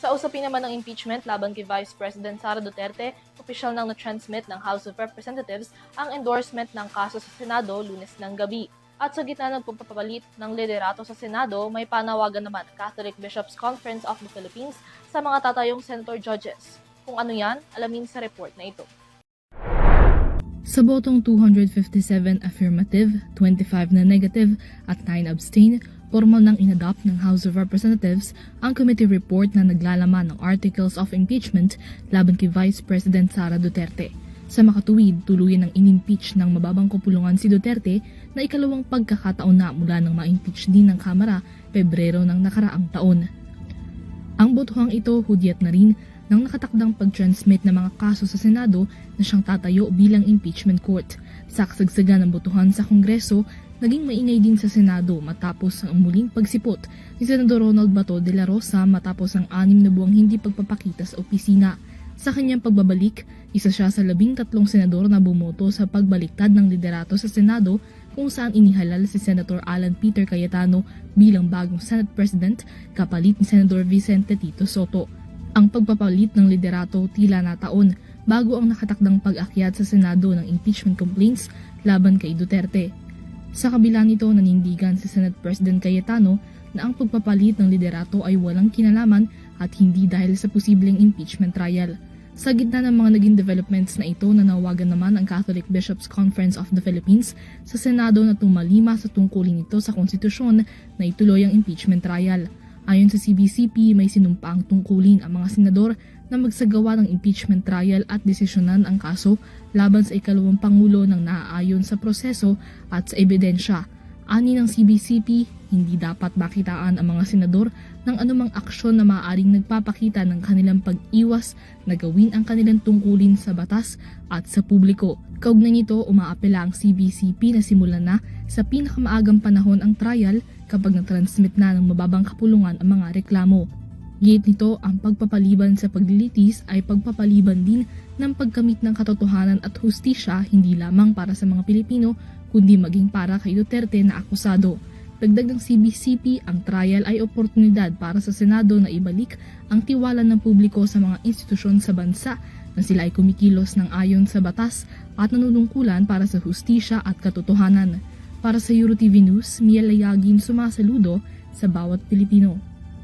Sa usapin naman ng impeachment laban kay Vice President Sara Duterte, opisyal nang na-transmit ng House of Representatives ang endorsement ng kaso sa Senado Lunes ng gabi. At sa gitna ng pagpapalit ng liderato sa Senado, may panawagan naman ang Catholic Bishops' Conference of the Philippines sa mga tatayong senator judges. Kung ano yan, alamin sa report na ito. Sa botong 257 affirmative, 25 na negative at 9 abstain, formal nang inadopt ng House of Representatives ang committee report na naglalaman ng articles of impeachment laban kay Vice President Sara Duterte. Sa makatuwid, tuluyan ng inimpeach ng mababang kupulungan si Duterte na ikalawang pagkakataon na mula nang ma-impeach din ng Kamara Pebrero ng nakaraang taon. Ang botohang ito hudyat na rin ng nakatakdang pag-transmit ng mga kaso sa Senado na siyang tatayo bilang impeachment court. Sa kasagsagan ng botohan sa Kongreso, naging maingay din sa Senado matapos ang muling pagsipot ni Senador Ronald Bato de la Rosa matapos ang 6 na buwang hindi pagpapakita sa opisina. Sa kanyang pagbabalik, isa siya sa 13 senador na bumoto sa pagbaliktad ng liderato sa Senado kung saan inihalal si Senator Alan Peter Cayetano bilang bagong Senate President kapalit ni Senador Vicente Tito Soto. Ang pagpapalit ng liderato tila nataon bago ang nakatakdang pag-akyat sa Senado ng impeachment complaints laban kay Duterte. Sa kabila nito, nanindigan si Senate President Cayetano na ang pagpapalit ng liderato ay walang kinalaman at hindi dahil sa posibleng impeachment trial. Sa gitna ng mga naging developments na ito, nanawagan naman ang Catholic Bishops' Conference of the Philippines sa Senado na tumalima sa tungkulin nito sa konstitusyon na ituloy ang impeachment trial. Ayon sa CBCP, may sinumpaang tungkulin ang mga senador na magsagawa ng impeachment trial at desisyonan ang kaso laban sa ikalawang pangulo ng naaayon sa proseso at sa ebidensya. Ani ng CBCP, hindi dapat makitaan ang mga senador ng anumang aksyon na maaaring nagpapakita ng kanilang pag-iwas na gawin ang kanilang tungkulin sa batas at sa publiko. Kaugnay nito, umaapela ang CBCP na simulan na sa pinakamaagang panahon ang trial kapag na-transmit na ng mababang kapulungan ang mga reklamo. Gate nito, ang pagpapaliban sa paglilitis ay pagpapaliban din ng pagkamit ng katotohanan at hustisya hindi lamang para sa mga Pilipino kundi maging para kay Duterte na akusado. Dagdag ng CBCP, ang trial ay oportunidad para sa Senado na ibalik ang tiwala ng publiko sa mga institusyon sa bansa na sila ay kumikilos ng ayon sa batas at nanunungkulan para sa hustisya at katotohanan. Para sa EuroTV News, Mia Layagin sumasaludo sa bawat Pilipino.